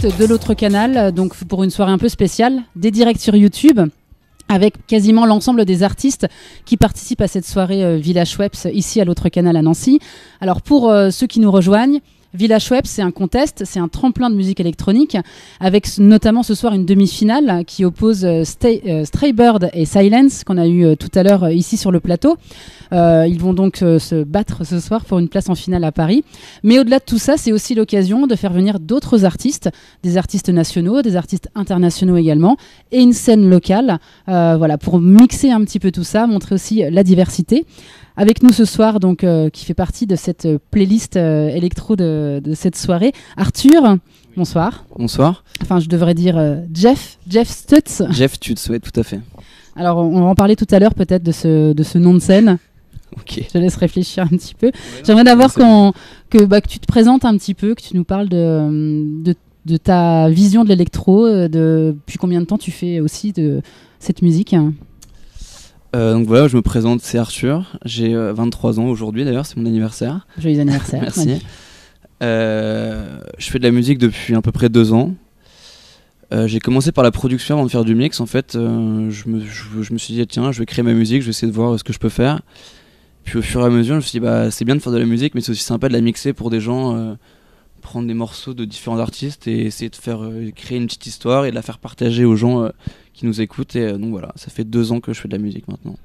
direct de l'autre canal, donc pour une soirée un peu spéciale, des directs sur YouTube, avec quasiment l'ensemble des artistes qui participent à cette soirée Village Schweppes ici à l'autre canal à Nancy. Alors pour ceux qui nous rejoignent, Village Schweppes, c'est un contest, c'est un tremplin de musique électronique, avec notamment ce soir une demi-finale qui oppose Stray Bird et Silence, qu'on a eu tout à l'heure ici sur le plateau. Ils vont donc se battre ce soir pour une place en finale à Paris. Mais au-delà de tout ça, c'est aussi l'occasion de faire venir d'autres artistes, des artistes nationaux, des artistes internationaux également, et une scène locale, voilà, pour mixer un petit peu tout ça, montrer aussi la diversité. Avec nous ce soir, donc, qui fait partie de cette playlist électro de cette soirée, Arthur. Bonsoir. Bonsoir. Enfin, je devrais dire Jeff Stutz. Jeff Stutz, oui, tout à fait. Alors, on va en parler tout à l'heure peut-être de ce nom de scène. Ok. Je laisse réfléchir un petit peu. Ouais, j'aimerais d'abord que tu te présentes un petit peu, que tu nous parles de ta vision de l'électro, depuis combien de temps tu fais aussi de cette musique. Donc voilà, je me présente, c'est Arthur, j'ai 23 ans aujourd'hui d'ailleurs, c'est mon anniversaire. Joyeux anniversaire. Merci. Je fais de la musique depuis à peu près 2 ans. J'ai commencé par la production avant de faire du mix. En fait, je me suis dit tiens, je vais créer ma musique, je vais essayer de voir ce que je peux faire. Puis au fur et à mesure, je me suis dit c'est bien de faire de la musique, mais c'est aussi sympa de la mixer pour des gens, prendre des morceaux de différents artistes et essayer de faire créer une petite histoire et de la faire partager aux gens qui nous écoutent. Et donc voilà, ça fait 2 ans que je fais de la musique maintenant.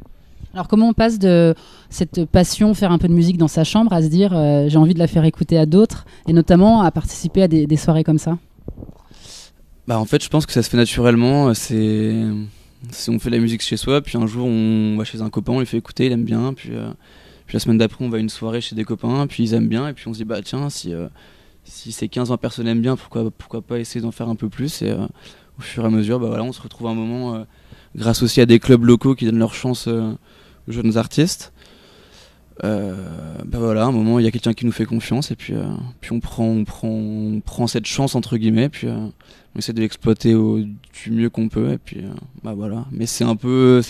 Alors comment on passe de cette passion, faire un peu de musique dans sa chambre, à se dire j'ai envie de la faire écouter à d'autres, et notamment à participer à des soirées comme ça? En fait, je pense que ça se fait naturellement. On fait de la musique chez soi, puis un jour on va chez un copain, on lui fait écouter, il aime bien, puis la semaine d'après on va à une soirée chez des copains, puis ils aiment bien, et puis on se dit tiens, si ces 15-20 personnes aiment bien, pourquoi pas essayer d'en faire un peu plus. Et au fur et à mesure, voilà, on se retrouve un moment grâce aussi à des clubs locaux qui donnent leur chance aux jeunes artistes. Voilà, un moment il y a quelqu'un qui nous fait confiance, et puis on prend cette chance entre guillemets, puis on essaie de l'exploiter du mieux qu'on peut, et puis voilà. Mais c'est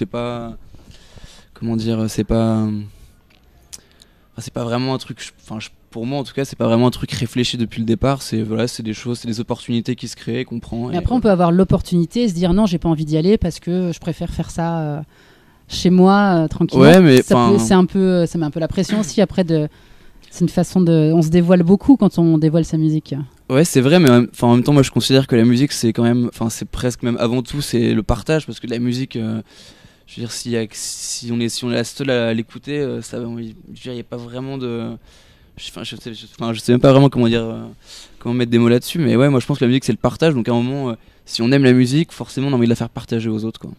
pas vraiment un truc, pour moi en tout cas, c'est pas vraiment un truc réfléchi depuis le départ. C'est des opportunités qui se créent, qu'on prend. Mais après on peut avoir l'opportunité et se dire non, j'ai pas envie d'y aller parce que je préfère faire ça chez moi tranquillement. Ouais, mais ça met un peu la pression aussi après c'est une façon on se dévoile beaucoup quand on dévoile sa musique. Ouais, c'est vrai, mais en même temps, moi je considère que la musique c'est quand même, c'est presque même avant tout, c'est le partage, parce que la musique, je veux dire, si on est la seule à l'écouter, il n'y a pas vraiment de, je sais même pas vraiment comment mettre des mots là-dessus, mais ouais, moi je pense que la musique c'est le partage, donc à un moment, si on aime la musique, forcément on a envie de la faire partager aux autres, quoi.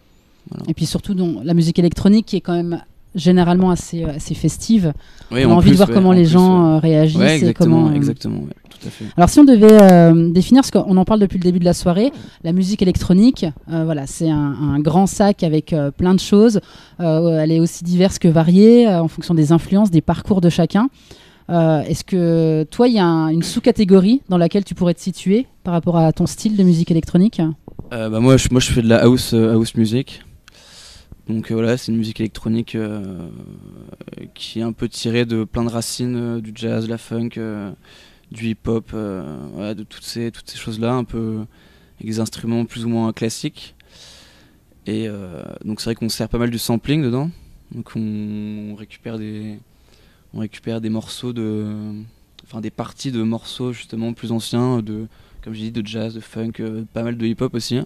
Voilà. Et puis surtout la musique électronique qui est quand même généralement assez festive. Oui, on a envie de voir comment les gens réagissent. Ouais, exactement, et exactement, ouais, tout à fait. Alors si on devait définir, parce qu'on en parle depuis le début de la soirée, la musique électronique, voilà, c'est un grand sac avec plein de choses. Elle est aussi diverse que variée en fonction des influences, des parcours de chacun. Est-ce que toi, il y a une sous-catégorie dans laquelle tu pourrais te situer par rapport à ton style de musique électronique? Moi, je fais de la house music. Donc voilà, c'est une musique électronique qui est un peu tirée de plein de racines, du jazz, la funk, du hip-hop, voilà, de toutes ces choses-là, un peu avec des instruments plus ou moins classiques. Et donc c'est vrai qu'on sert pas mal du sampling dedans. Donc on récupère des morceaux des parties de morceaux justement plus anciens, comme je dis, de jazz, de funk, pas mal de hip-hop aussi.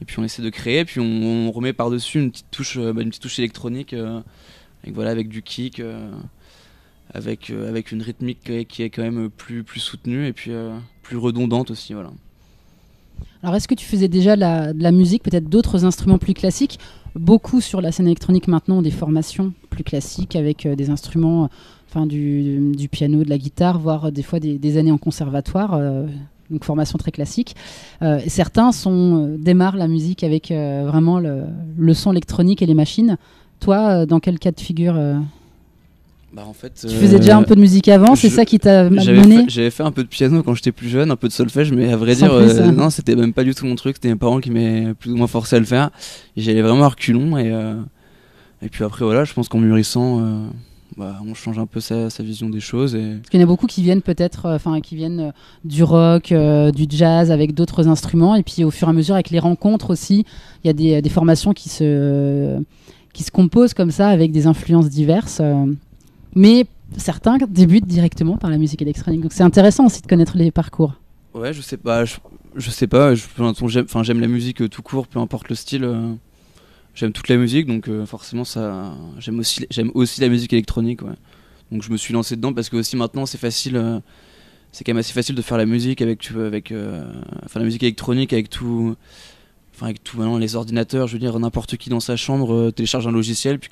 Et puis on essaie de créer, puis on remet par-dessus une petite touche électronique, avec du kick, avec une rythmique qui est quand même plus soutenue et puis plus redondante aussi, voilà. Alors est-ce que tu faisais déjà de la musique, peut-être d'autres instruments plus classiques? Beaucoup sur la scène électronique maintenant ont des formations plus classiques avec des instruments, du piano, de la guitare, voire des fois des années en conservatoire. Donc formation très classique. Et certains démarrent la musique avec vraiment le son électronique et les machines. Toi, dans quel cas de figure En fait, tu faisais déjà un peu de musique avant, c'est ça qui t'a mené? J'avais fait un peu de piano quand j'étais plus jeune, un peu de solfège, mais à vrai dire, non, c'était même pas du tout mon truc. C'était mes parents qui m'avaient plus ou moins forcé à le faire. Et j'allais vraiment à reculons. Et puis après, voilà, je pense qu'en mûrissant, on change un peu sa vision des choses. Parce qu'il y en a beaucoup qui viennent peut-être, qui viennent du rock, du jazz avec d'autres instruments, et puis au fur et à mesure avec les rencontres aussi, il y a des formations qui se composent comme ça avec des influences diverses. Mais certains débutent directement par la musique électronique. Donc c'est intéressant aussi de connaître les parcours. Ouais, je sais pas. J'aime la musique tout court, peu importe le style. J'aime toute la musique, donc forcément j'aime aussi la musique électronique. Ouais. Donc je me suis lancé dedans parce que aussi maintenant c'est facile. C'est quand même assez facile de faire la musique la musique électronique avec tout maintenant les ordinateurs. Je veux dire, n'importe qui dans sa chambre télécharge un logiciel, puis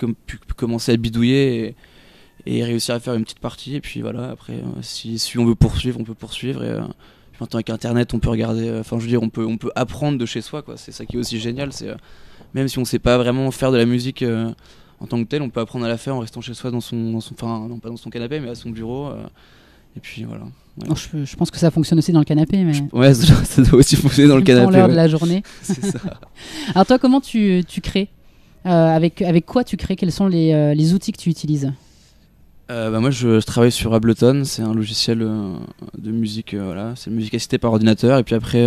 commencer à bidouiller et réussir à faire une petite partie. Et puis voilà, après si on veut poursuivre, on peut poursuivre. Et maintenant avec Internet, on peut regarder. On peut apprendre de chez soi, quoi. C'est ça qui est aussi génial. Même si on sait pas vraiment faire de la musique en tant que tel, on peut apprendre à la faire en restant chez soi non pas dans son canapé, mais à son bureau. Et puis voilà. Ouais. Alors, je pense que ça fonctionne aussi dans le canapé. Mais... Ouais, ça doit aussi fonctionner dans le canapé. L'heure de la journée. C'est ça. Alors toi, comment tu crées avec quoi tu crées? Quels sont les outils que tu utilises? Moi, je travaille sur Ableton. C'est un logiciel de musique. C'est une musique assistée par ordinateur. Et puis après,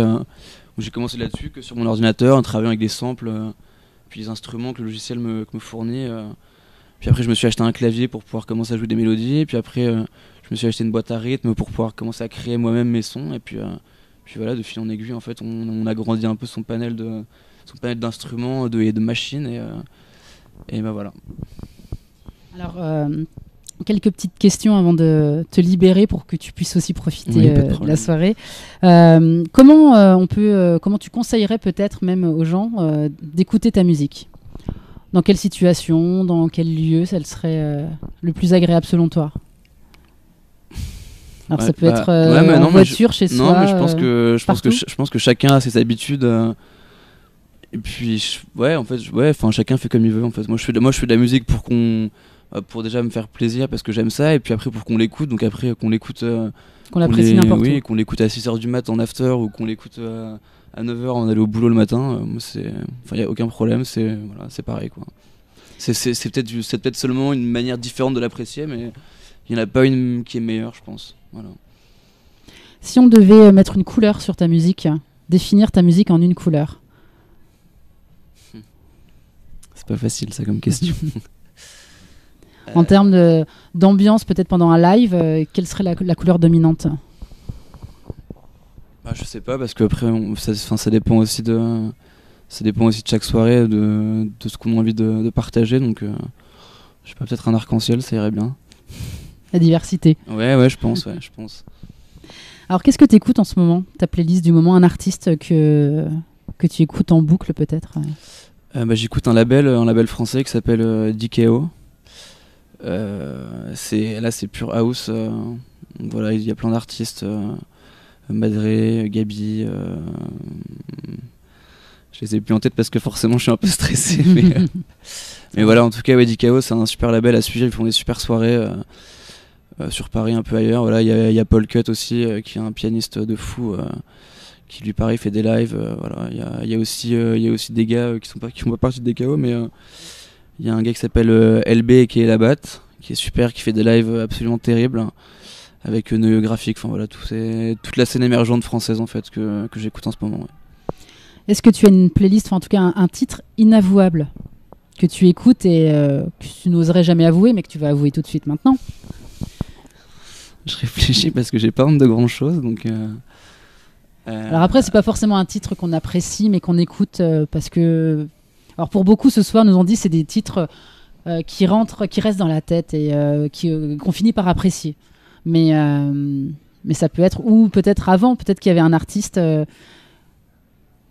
j'ai commencé là-dessus que sur mon ordinateur, en travaillant avec des samples. Puis les instruments que le logiciel me fournit. Puis après, je me suis acheté un clavier pour pouvoir commencer à jouer des mélodies. Et puis après, je me suis acheté une boîte à rythme pour pouvoir commencer à créer moi-même mes sons. Et puis voilà, de fil en aiguille, en fait, on agrandit un peu son panel d'instruments et de machines. Et ben voilà. Alors, quelques petites questions avant de te libérer pour que tu puisses aussi profiter de la soirée. Comment tu conseillerais peut-être même aux gens d'écouter ta musique? Dans quelle situation, dans quel lieu, ça serait le plus agréable selon toi? Alors ça peut être en voiture, chez soi. Non, mais je pense que chacun a ses habitudes. Et puis chacun fait comme il veut. En fait, moi je fais de la musique pour déjà me faire plaisir parce que j'aime ça, et puis après pour qu'on l'écoute, donc après qu'on l'écoute qu'on l'apprécie n'importe où, qu'on l'écoute à 6h du mat en after, ou qu'on l'écoute à 9h en allant au boulot le matin, il n'y a aucun problème, c'est pareil, quoi. C'est peut-être seulement une manière différente de l'apprécier, mais il n'y en a pas une qui est meilleure, je pense. Voilà. Si on devait mettre une couleur sur ta musique, définir ta musique en une couleur. C'est pas facile ça comme question. En termes d'ambiance, peut-être pendant un live, quelle serait la couleur dominante? Je sais pas, parce que après ça dépend aussi de chaque soirée, de ce qu'on a envie de partager. Donc je sais pas, peut-être un arc-en-ciel, ça irait bien. La diversité. Ouais, je pense. Alors qu'est-ce que tu écoutes en ce moment? Ta playlist du moment, un artiste que tu écoutes en boucle peut-être? J'écoute un label français qui s'appelle DKO. C'est pure house. Voilà, il y a plein d'artistes. Madré, Gabi. Je les ai plus en tête parce que forcément je suis un peu stressé. mais voilà, en tout cas, DKO, c'est un super label à suivre. Ils font des super soirées sur Paris, un peu ailleurs. Voilà, il y a Paul Cut aussi, qui est un pianiste de fou. Qui lui pareil fait des lives. Voilà, il y a aussi des gars qui font pas partie de DKO, mais il y a un gars qui s'appelle LB qui est la batte, qui est super, qui fait des lives absolument terribles avec Noyau Graphique. Enfin voilà, toute la scène émergente française en fait que j'écoute en ce moment. Ouais. Est-ce que tu as une playlist, enfin en tout cas un titre inavouable que tu écoutes et que tu n'oserais jamais avouer, mais que tu vas avouer tout de suite maintenant? Je réfléchis parce que j'ai pas honte de grand chose, donc. Alors après, c'est pas forcément un titre qu'on apprécie, mais qu'on écoute parce que. Alors pour beaucoup, ce soir, nous ont dit c'est des titres qui restent dans la tête et qu'on finit par apprécier. Mais ça peut être, ou peut-être avant, peut-être qu'il y avait un artiste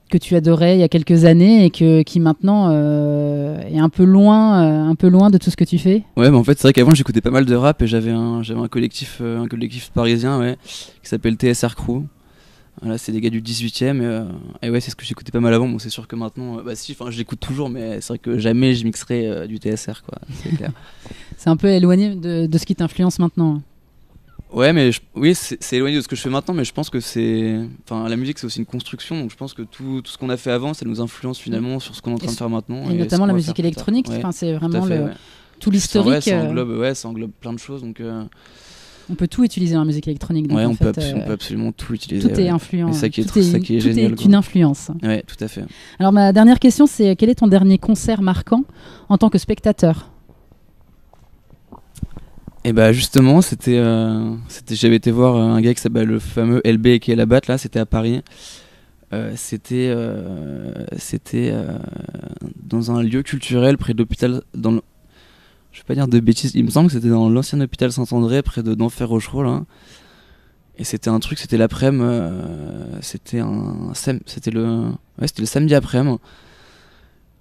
que tu adorais il y a quelques années et qui maintenant est un peu loin de tout ce que tu fais. Ouais, mais en fait, c'est vrai qu'avant j'écoutais pas mal de rap et j'avais un collectif parisien qui s'appelle TSR Crew. Voilà, c'est des gars du 18e et ouais, c'est ce que j'écoutais pas mal avant. Bon, c'est sûr que maintenant, je l'écoute toujours, mais c'est vrai que jamais je mixerai du TSR, quoi. C'est clair. C'est un peu éloigné de ce qui t'influence maintenant. Ouais, mais c'est éloigné de ce que je fais maintenant, mais je pense que la musique c'est aussi une construction, donc je pense que tout ce qu'on a fait avant, ça nous influence finalement sur ce qu'on est en train de faire maintenant. Et notamment la musique électronique, c'est vraiment tout l'historique. Ouais, ça englobe plein de choses. Donc, on peut tout utiliser dans la musique électronique. Donc ouais, on peut absolument tout utiliser. Tout est influent. C'est ça qui est génial. Tout est une influence. Ouais, tout à fait. Alors ma dernière question, c'est quel est ton dernier concert marquant en tant que spectateur? Et bah justement, j'avais été voir un gars qui s'appelle le fameux LB qui est la batte là, c'était à Paris. C'était dans un lieu culturel près de l'hôpital, je vais pas dire de bêtises, il me semble que c'était dans l'ancien hôpital Saint-André près de d'Enfer Rochereau là. Et c'était un truc, c'était l'après-midi, c'était le samedi après-midi.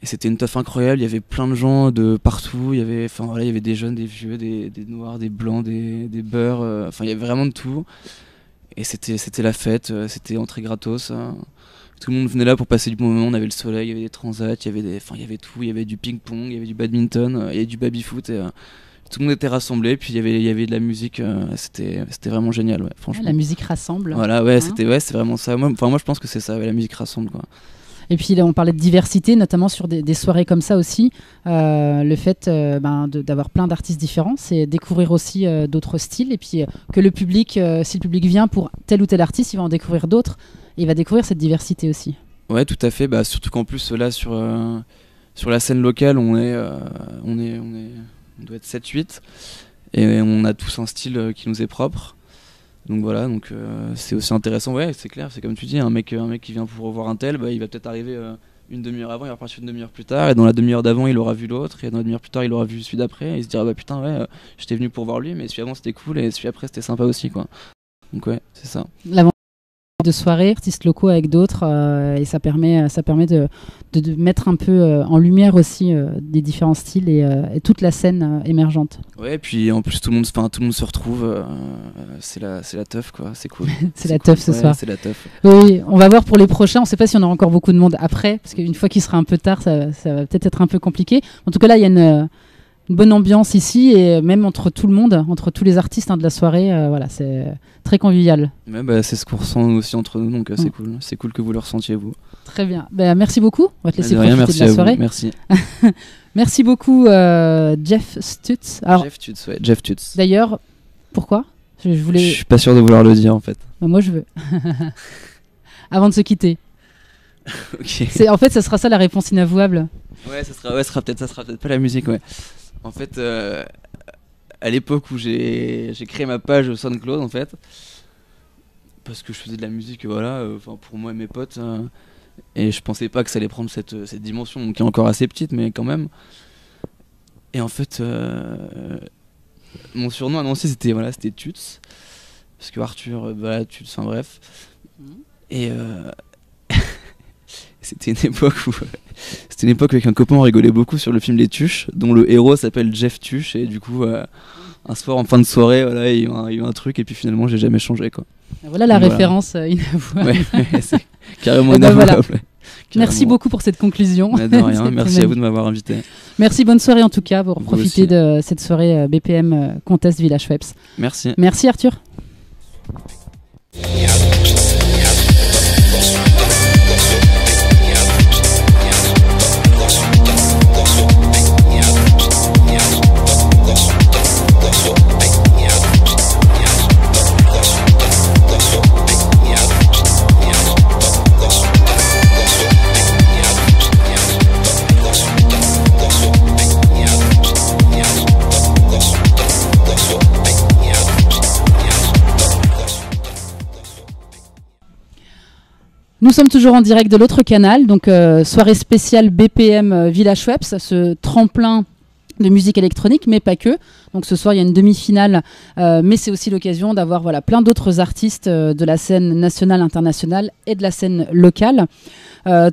Et c'était une teuf incroyable, il y avait plein de gens de partout, il y avait des jeunes, des vieux, des noirs, des blancs, des beurs, il y avait vraiment de tout. Et c'était la fête, c'était entrée gratos. Tout le monde venait là pour passer du bon moment, on avait le soleil, il y avait des transats, il y avait tout, il y avait du ping-pong, il y avait du badminton, il y avait du baby-foot. Et, tout le monde était rassemblé, puis il y avait de la musique, c'était vraiment génial, ouais, franchement. La musique rassemble. Voilà, ouais, c'est vraiment ça. Moi je pense que c'est ça, ouais, la musique rassemble, quoi. Et puis là, on parlait de diversité, notamment sur des soirées comme ça aussi. Le fait d'avoir plein d'artistes différents, c'est découvrir aussi d'autres styles. Et puis que le public, si le public vient pour tel ou tel artiste, il va en découvrir d'autres. Et il va découvrir cette diversité aussi. Ouais, tout à fait. Bah, surtout qu'en plus, là, sur la scène locale, on doit être 7-8. Et on a tous un style qui nous est propre. Donc voilà, c'est aussi intéressant, ouais, c'est clair, c'est comme tu dis, un mec qui vient pour revoir un tel, bah, il va peut-être arriver une demi-heure avant, il va repartir une demi-heure plus tard, et dans la demi-heure d'avant il aura vu l'autre, et dans la demi-heure plus tard il aura vu celui d'après, et il se dira bah putain ouais, j'étais venu pour voir lui, mais celui avant c'était cool, et celui après c'était sympa aussi, quoi. Donc ouais, c'est ça. De soirées, artistes locaux avec d'autres, et ça permet de mettre un peu en lumière aussi des différents styles et toute la scène émergente. Ouais, et puis en plus tout le monde se retrouve, c'est la teuf, quoi, c'est cool. c'est la teuf ce soir. C'est la teuf. Oui, on va voir pour les prochains, on sait pas si on aura encore beaucoup de monde après, parce qu'une fois qu'il sera un peu tard, ça va peut-être être un peu compliqué. En tout cas là, il y a une bonne ambiance ici, et même entre tout le monde, entre tous les artistes de la soirée, voilà, c'est très convivial. Ouais, bah, c'est ce qu'on ressent aussi entre nous, donc c'est cool que vous le ressentiez vous. Très bien, merci beaucoup, on va te laisser profiter merci de la soirée. Merci. Merci beaucoup Jeff Stutz. Alors, Jeff Stutz. D'ailleurs, pourquoi je suis pas sûr de vouloir le dire en fait. Bah, moi je veux. Avant de se quitter. Okay. En fait, ça sera ça la réponse inavouable. Ouais, ça sera peut-être pas la musique, ouais. En fait, à l'époque où j'ai créé ma page SoundCloud, en fait, parce que je faisais de la musique, voilà, pour moi et mes potes, et je pensais pas que ça allait prendre cette dimension, qui est encore assez petite, mais quand même. Et en fait, mon surnom à Nancy, c'était Tuts, parce que Arthur, Tuts, enfin bref. Et c'était une époque avec un copain, on rigolait beaucoup sur le film Les Tuches, dont le héros s'appelle Jeff Tuche, et du coup un soir en fin de soirée, voilà, il y a eu un truc, et puis finalement j'ai jamais changé, quoi. Voilà la référence inavouable. Ouais, c'est carrément inavouable. Voilà. Merci beaucoup pour cette conclusion. De rien, merci à vous de m'avoir invité. Merci, bonne soirée en tout cas pour profiter de cette soirée BPM Contest Village Schweppes. Merci. Merci Arthur. Nous sommes toujours en direct de l'autre canal, donc soirée spéciale BPM Village Schweppes, ce tremplin de musique électronique, mais pas que. Donc ce soir, il y a une demi-finale, mais c'est aussi l'occasion d'avoir plein d'autres artistes de la scène nationale, internationale et de la scène locale.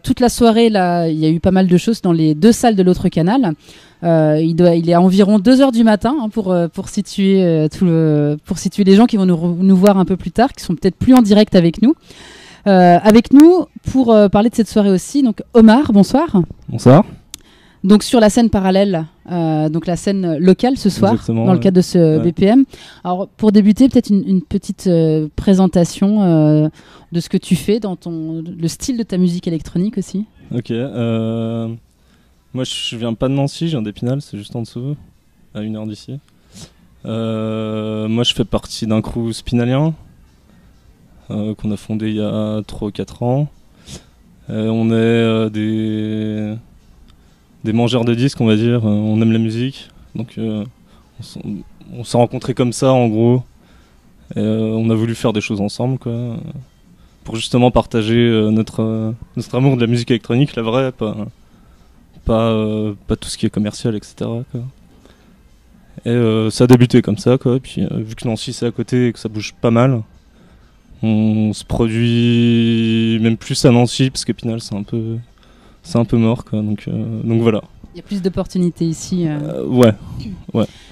Toute la soirée, là, il y a eu pas mal de choses dans les deux salles de l'autre canal. Il est à environ 2h du matin pour situer pour situer les gens qui vont nous voir un peu plus tard, qui sont peut-être plus en direct avec nous. Avec nous pour parler de cette soirée aussi, donc Omar, bonsoir. Bonsoir. Donc sur la scène parallèle, donc la scène locale ce soir, dans le cadre de ce BPM. Alors pour débuter, peut-être une petite présentation de ce que tu fais dans le style de ta musique électronique aussi. Ok. Moi je viens pas de Nancy, je viens d'Épinal, c'est juste en dessous. à 1 heure d'ici. Moi je fais partie d'un crew spinalien qu'on a fondé il y a 3 ou 4 ans. On est des mangeurs de disques, on va dire. On aime la musique, donc on s'est rencontrés comme ça en gros. On a voulu faire des choses ensemble, quoi, pour justement partager notre amour de la musique électronique, la vraie, pas tout ce qui est commercial, etc., quoi. Et ça a débuté comme ça, quoi. Et puis vu que Nancy c'est à côté et que ça bouge pas mal, on se produit même plus à Nancy parce qu'Épinal c'est un peu mort, quoi. Donc voilà. Il y a plus d'opportunités ici. Ouais.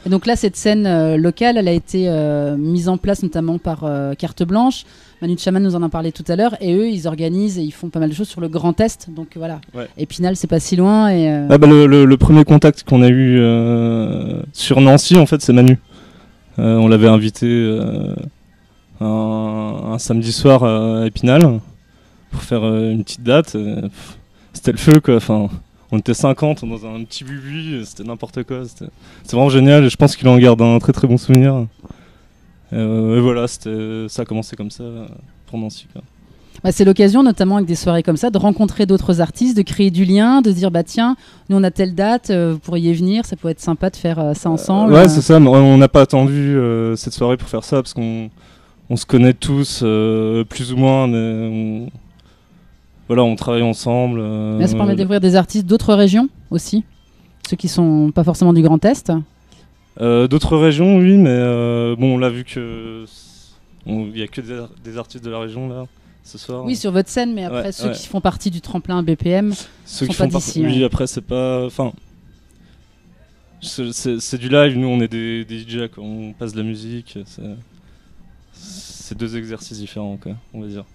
Et donc là, cette scène locale, elle a été mise en place notamment par Carte Blanche. Manu Chaman nous en a parlé tout à l'heure. Et eux, ils organisent et ils font pas mal de choses sur le Grand Est. Donc voilà. Ouais. Épinal, c'est pas si loin. Et, le premier contact qu'on a eu sur Nancy, en fait, c'est Manu. On l'avait invité un samedi soir à Épinal pour faire une petite date. C'était le feu, quoi. Enfin, on était 50 dans un petit bubu, c'était n'importe quoi. C'était vraiment génial et je pense qu'il en garde un très très bon souvenir. Et voilà, ça a commencé comme ça pour Nancy, quoi. Bah, c'est l'occasion, notamment avec des soirées comme ça, de rencontrer d'autres artistes, de créer du lien, de se dire bah tiens, nous on a telle date, vous pourriez venir, ça pourrait être sympa de faire ça ensemble. Ouais, c'est ça, mais on n'a pas attendu cette soirée pour faire ça parce qu'on se connaît tous plus ou moins, mais voilà, on travaille ensemble. Là, ça permet de découvrir des artistes d'autres régions aussi, ceux qui sont pas forcément du Grand Est. D'autres régions, oui, mais bon, on l'a vu que il y a que des artistes de la région là ce soir. Oui, sur votre scène, mais après ceux qui font partie du tremplin BPM ceux sont qui pas font d'ici. Oui, après c'est pas, enfin, c'est du live. Nous, on est des DJ, quoi. On passe de la musique. C'est 2 exercices différents, quoi, on va dire.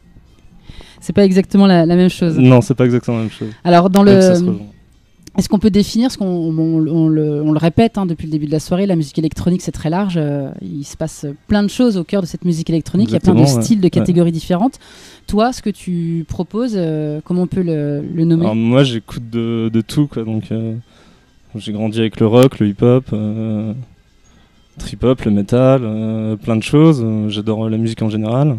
C'est pas exactement la même chose. Non, c'est pas exactement la même chose. Alors est-ce qu'on peut définir, ce qu'on le répète depuis le début de la soirée, la musique électronique c'est très large, il se passe plein de choses au cœur de cette musique électronique, exactement, il y a plein de styles, de catégories différentes. Toi, ce que tu proposes, comment on peut le nommer? Alors, moi j'écoute de tout, quoi, donc j'ai grandi avec le rock, le hip-hop, trip-hop, le metal, plein de choses. J'adore la musique en général.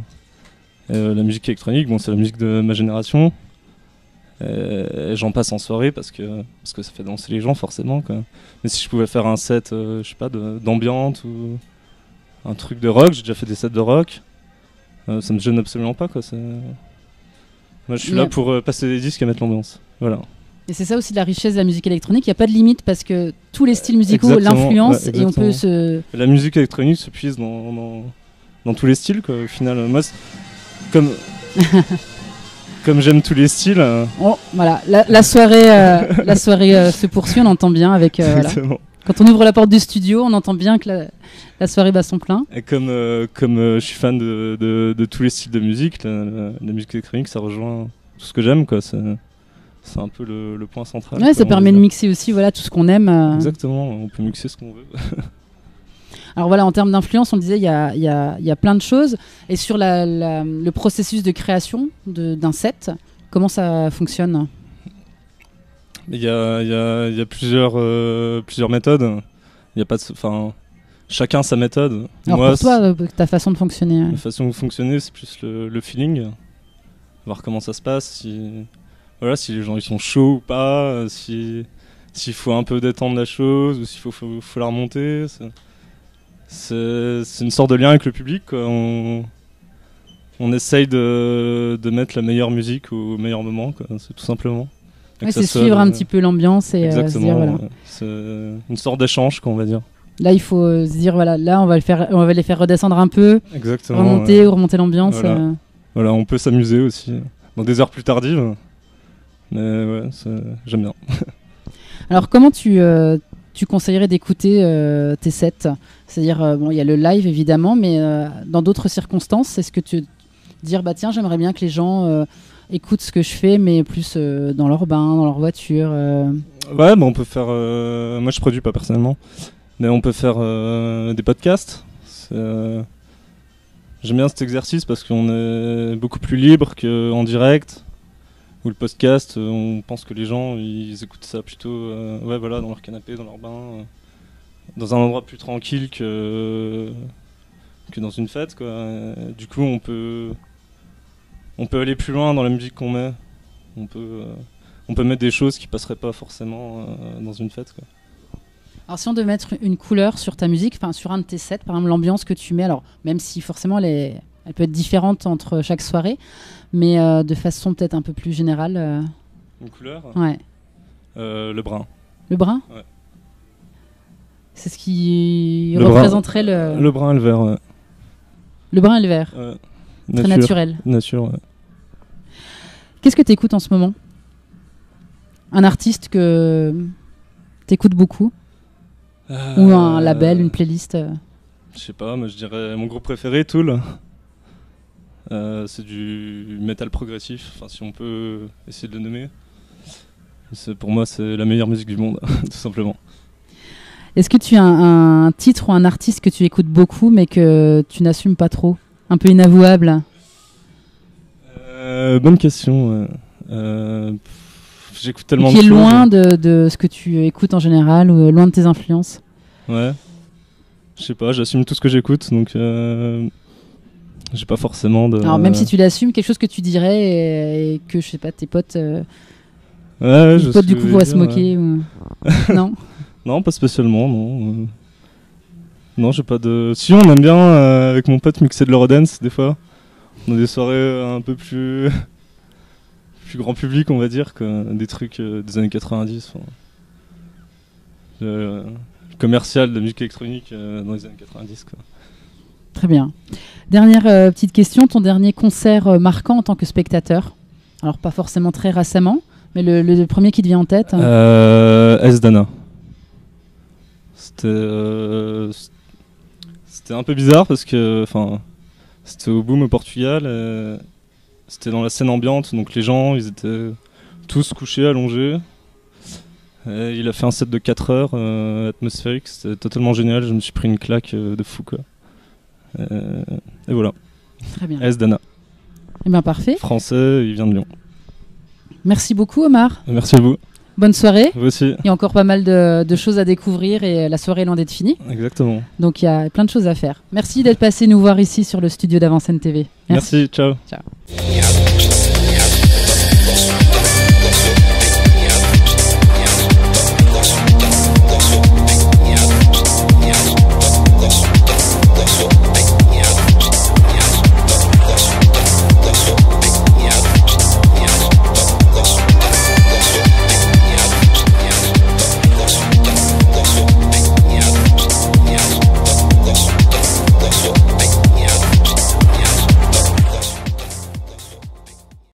La musique électronique, bon, c'est la musique de ma génération. Et j'en passe en soirée parce que ça fait danser les gens, forcément, quoi. Mais si je pouvais faire un set, je sais pas, d'ambiante ou un truc de rock, j'ai déjà fait des sets de rock, ça me gêne absolument pas, quoi. Moi je suis là pour passer des disques et mettre l'ambiance. Voilà. Et c'est ça aussi la richesse de la musique électronique, il n'y a pas de limite parce que tous les styles musicaux l'influencent, et on peut se... La musique électronique se puise dans tous les styles, quoi, au final. Moi, comme j'aime tous les styles... Voilà, la soirée se poursuit, on entend bien avec... voilà. Quand on ouvre la porte du studio, on entend bien que la soirée bat son plein. Et comme je suis fan de tous les styles de musique, la musique électronique, ça rejoint tout ce que j'aime, quoi. C'est un peu le point central. Ouais, ça permet de mixer aussi, voilà, tout ce qu'on aime. Exactement, on peut mixer ce qu'on veut. Alors voilà, en termes d'influence, on disait il y a plein de choses. Et sur le processus de création d'un set, comment ça fonctionne? Il y a plusieurs méthodes. Il y a pas chacun sa méthode. Alors moi, pour toi, ta façon de fonctionner? Ma façon de fonctionner, c'est plus le feeling. Voir comment ça se passe, si les gens ils sont chauds ou pas, s'il faut un peu détendre la chose ou s'il faut la remonter. C'est une sorte de lien avec le public, quoi. On essaye de mettre la meilleure musique au meilleur moment, quoi. C'est tout simplement. Ouais, c'est suivre un petit peu l'ambiance et se dire voilà. C'est une sorte d'échange, quoi, on va dire. Là, il faut se dire voilà, là on va les faire redescendre un peu, exactement, remonter l'ambiance. Voilà, on peut s'amuser aussi dans des heures plus tardives. Mais ouais, j'aime bien. Alors comment tu conseillerais d'écouter tes sets? C'est-à-dire, il y a le live évidemment, mais dans d'autres circonstances, est-ce que tu dire bah tiens, j'aimerais bien que les gens écoutent ce que je fais, mais plus dans leur bain, dans leur voiture. Ouais, on peut faire. Moi, je produis pas personnellement, mais on peut faire des podcasts. J'aime bien cet exercice parce qu'on est beaucoup plus libre qu'en direct. Ou le podcast, on pense que les gens ils écoutent ça plutôt dans leur canapé, dans leur bain, dans un endroit plus tranquille que dans une fête, quoi. Du coup, on peut aller plus loin dans la musique qu'on met. On peut mettre des choses qui passeraient pas forcément dans une fête, quoi. Alors si on devait mettre une couleur sur ta musique, enfin sur un de tes sets, par exemple l'ambiance que tu mets, alors même si forcément elle peut être différente entre chaque soirée, mais de façon peut-être un peu plus générale. Une couleur? Ouais. Le brun. Le brun? Ouais. C'est ce qui Le représenterait le brun et le vert, ouais. Le brun et le vert. Ouais. Très naturel. Nature, ouais. Qu'est-ce que tu écoutes en ce moment? Un artiste que tu écoutes beaucoup? Ou un label, une playlist? Je sais pas, mais je dirais mon groupe préféré, Tool. C'est du metal progressif, enfin si on peut essayer de le nommer. Pour moi, c'est la meilleure musique du monde, tout simplement. Est-ce que tu as un titre ou un artiste que tu écoutes beaucoup mais que tu n'assumes pas trop? Un peu inavouable? Bonne question. J'écoute tellement de choses. Qui est loin de ce que tu écoutes en général ou loin de tes influences? Ouais. Je sais pas, j'assume tout ce que j'écoute, donc j'ai pas forcément de... Alors même si tu l'assumes, quelque chose que tu dirais et que, je sais pas, tes potes... Ouais, tes potes du coup pourraient se moquer ou... Non. Non, pas spécialement, non. Non, j'ai pas de... Si, on aime bien, avec mon pote, mixer de l'eurodance, des fois. On a des soirées un peu plus grand public, on va dire, que des trucs des années 90. Le commercial de musique électronique dans les années 90, quoi. Très bien. Dernière petite question, ton dernier concert marquant en tant que spectateur? Alors pas forcément très récemment, mais le premier qui te vient en tête? S-Dana. C'était un peu bizarre parce que c'était au Boom au Portugal. C'était dans la scène ambiante, donc les gens ils étaient tous couchés, allongés. Et il a fait un set de 4 heures atmosphérique, c'était totalement génial. Je me suis pris une claque de fou, quoi. Et voilà. Très bien. S-Dana. Eh bien parfait. Français, il vient de Lyon. Merci beaucoup Omar. Merci à vous. Bonne soirée. Vous aussi. Il y a encore pas mal de choses à découvrir et la soirée est loin d'être finie. Exactement. Donc il y a plein de choses à faire. Merci d'être passé nous voir ici sur le studio d'Avant Scène TV. Merci, ciao. Ciao.